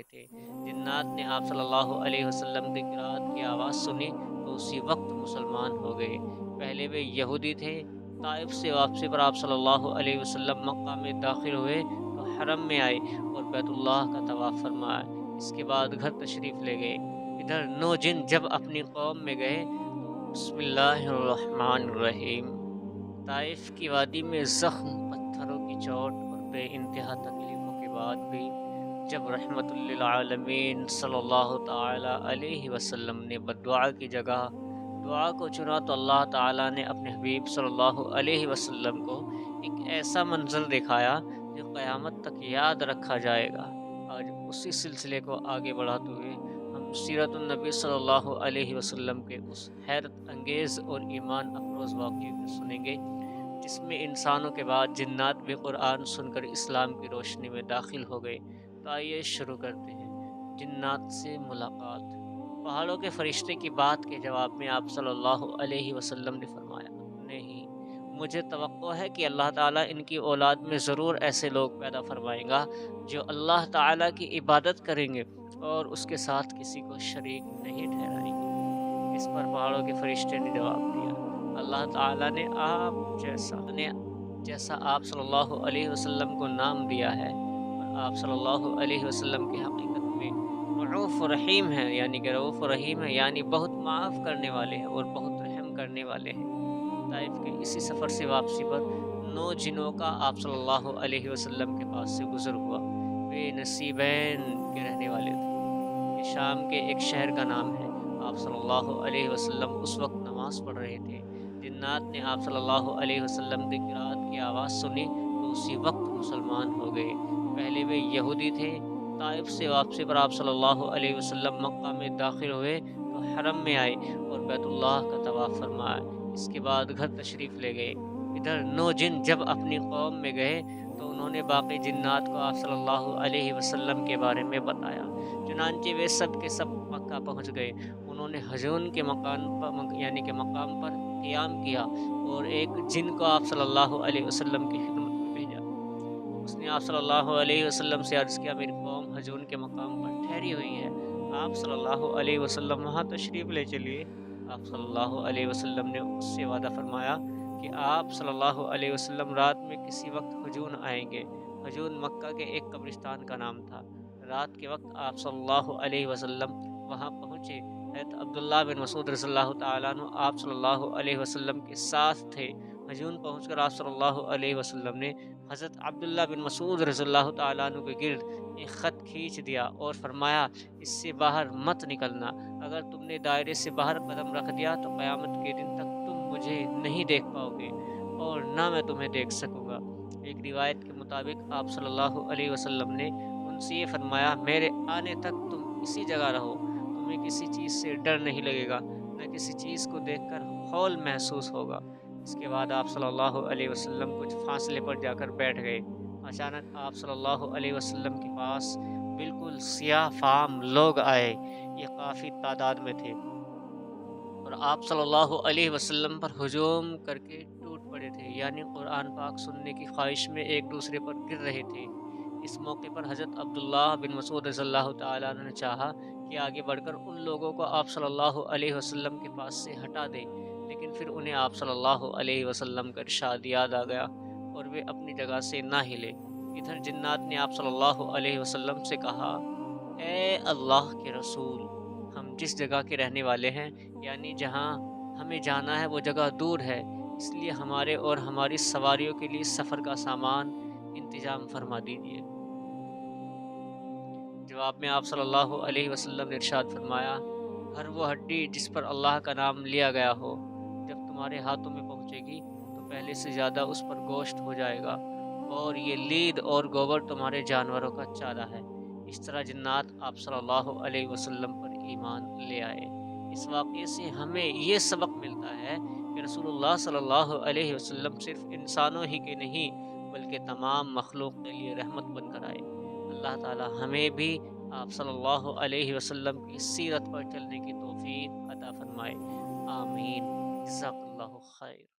تھے۔ جنات نے آپ صلی اللہ علیہ وسلم کی قرأت کی آواز سنی تو اسی وقت مسلمان ہو گئے۔ پہلے وہ یہودی تھے۔ طائف سے واپسی پر آپ صلی اللہ علیہ وسلم مکہ میں داخل ہوئے تو حرم میں آئے اور بیت اللہ کا طواف فرمایا۔ اس کے بعد گھر تشریف لے گئے۔ ادھر نو جن جب اپنی قوم میں گئے تو بسم اللہ الرحمن الرحیم، طائف کی وادی میں زخم، پتھروں کی چوٹ اور بے انتہا تکلیفوں کے بعد بھی جب رحمت للعالمین صلی اللہ تعالی علیہ وسلم نے بددعا کی جگہ دعا کو چنا تو اللہ تعالی نے اپنے حبیب صلی اللہ علیہ وسلم کو ایک ایسا منظر دکھایا جو قیامت تک یاد رکھا جائے گا۔ آج اسی سلسلے کو آگے بڑھاتے ہوئے ہم سیرت النبی صلی اللہ علیہ وسلم کے اس حیرت انگیز اور ایمان افروز واقعے کو سنیں گے جس میں انسانوں کے بعد جنات بھی قرآن سن کر اسلام کی روشنی میں داخل ہو گئے۔ تو آئیے شروع کرتے ہیں۔ جنات سے ملاقات۔ پہاڑوں کے فرشتے کی بات کے جواب میں آپ صلی اللہ علیہ وسلم نے فرمایا، نہیں، مجھے توقع ہے کہ اللہ تعالیٰ ان کی اولاد میں ضرور ایسے لوگ پیدا فرمائیں گا جو اللہ تعالیٰ کی عبادت کریں گے اور اس کے ساتھ کسی کو شریک نہیں ٹھہرائیں گے۔ اس پر پہاڑوں کے فرشتے نے جواب دیا، اللہ تعالیٰ نے جیسا آپ صلی اللہ علیہ وسلم کو نام دیا ہے اور آپ صلی اللہ علیہ وسلم کی حقیقت میں رعوف رحیم ہے، یعنی کہ رعوف رحیم ہے، یعنی بہت معاف کرنے والے ہیں اور بہت رحم کرنے والے ہیں۔ طائف کے اسی سفر سے واپسی پر 9 جنوں کا آپ صلی اللہ علیہ وسلم کے پاس سے گزر ہوا۔ وہ نصیبین کے رہنے والے تھے۔ یہ شام کے ایک شہر کا نام ہے۔ آپ صلی اللہ علیہ وسلم اس وقت نماز پڑھ رہے تھے۔ جنات نے آپ صلی اللہ علیہ وسلم کی قرأت کی آواز سنی تو اسی وقت مسلمان ہو گئے۔ پہلے وہ یہودی تھے۔ طائف سے واپسی پر آپ صلی اللہ علیہ وسلم مکہ میں داخل ہوئے تو حرم میں آئے اور بیت اللہ کا طواف فرمایا۔ اس کے بعد گھر تشریف لے گئے۔ ادھر 9 جن جب اپنی قوم میں گئے تو انہوں نے باقی جنات کو آپ صلی اللہ علیہ وسلم کے بارے میں بتایا۔ چنانچہ وہ سب کے سب مکہ پہنچ گئے۔ انہوں نے حجون کے مقام پر قیام کیا اور ایک جن کو آپ صلی اللہ علیہ وسلم کی خدمت میں بھیجا۔ اس نے آپ صلی اللہ علیہ وسلم سے عرض کیا، میری قوم حجون کے مقام پر ٹھہری ہوئی ہے، آپ صلی اللہ علیہ وسلم وہاں تشریف لے چلیے۔ آپ صلی اللہ علیہ وسلم نے اس سے وعدہ فرمایا کہ آپ صلی اللہ علیہ وسلم رات میں کسی وقت حجون آئیں گے۔ حجون مکہ کے ایک قبرستان کا نام تھا۔ رات کے وقت آپ صلی اللہ علیہ وسلم وہاں پہنچے۔ حضرت عبداللہ بن مسعود رضی اللہ تعالیٰ عنہ آپ صلی اللہ علیہ وسلم کے ساتھ تھے۔ حجون پہنچ کر آپ صلی اللہ علیہ وسلم نے حضرت عبداللہ بن مسعود رضی اللہ تعالیٰ عنہ کے گرد ایک خط کھینچ دیا اور فرمایا، اس سے باہر مت نکلنا، اگر تم نے دائرے سے باہر قدم رکھ دیا تو قیامت کے دن تک تم مجھے نہیں دیکھ پاؤ گے اور نہ میں تمہیں دیکھ سکوں گا۔ ایک روایت کے مطابق آپ صلی اللہ علیہ وسلم نے ان سے یہ فرمایا، میرے آنے تک تم اسی جگہ رہو، تمہیں کسی چیز سے ڈر نہیں لگے گا، نہ کسی چیز کو دیکھ کر ہول محسوس ہوگا۔ اس کے بعد آپ صلی اللہ علیہ وسلم کچھ فاصلے پر جا کر بیٹھ گئے۔ اچانک آپ صلی اللہ علیہ وسلم کے پاس بالکل سیاہ فام لوگ آئے۔ یہ کافی تعداد میں تھے اور آپ صلی اللہ علیہ وسلم پر ہجوم کر کے ٹوٹ پڑے تھے، یعنی قرآن پاک سننے کی خواہش میں ایک دوسرے پر گر رہے تھے۔ اس موقع پر حضرت عبداللہ بن مسعود رضی اللہ تعالیٰ عنہ نے چاہا کہ آگے بڑھ کر ان لوگوں کو آپ صلی اللہ علیہ وسلم کے پاس سے ہٹا دے، لیکن پھر انہیں آپ صلی اللہ علیہ وسلم کا ارشاد یاد آ گیا اور وہ اپنی جگہ سے نہ ہلے۔ ادھر جنات نے آپ صلی اللہ علیہ وسلم سے کہا، اے اللہ کے رسول، ہم جس جگہ کے رہنے والے ہیں، یعنی جہاں ہمیں جانا ہے وہ جگہ دور ہے، اس لیے ہمارے اور ہماری سواریوں کے لیے سفر کا سامان انتظام فرما دیجیے۔ جواب میں آپ صلی اللہ علیہ وسلم نے ارشاد فرمایا، ہر وہ ہڈی جس پر اللہ کا نام لیا گیا ہو جب تمہارے ہاتھوں میں پہنچے گی تو پہلے سے زیادہ اس پر گوشت ہو جائے گا، اور یہ لید اور گوبر تمہارے جانوروں کا چارہ ہے۔ اس طرح جنات آپ صلی اللہ علیہ وسلم پر ایمان لے آئے۔ اس واقعے سے ہمیں یہ سبق ملتا ہے کہ رسول اللہ صلی اللہ علیہ وسلم صرف انسانوں ہی کے نہیں بلکہ تمام مخلوق کے لیے رحمت بن کر آئے۔ اللہ تعالی ہمیں بھی آپ صلی اللہ علیہ وسلم کی سیرت پر چلنے کی توفیق عطا فرمائے۔ آمین۔ جزاک اللہ خیر۔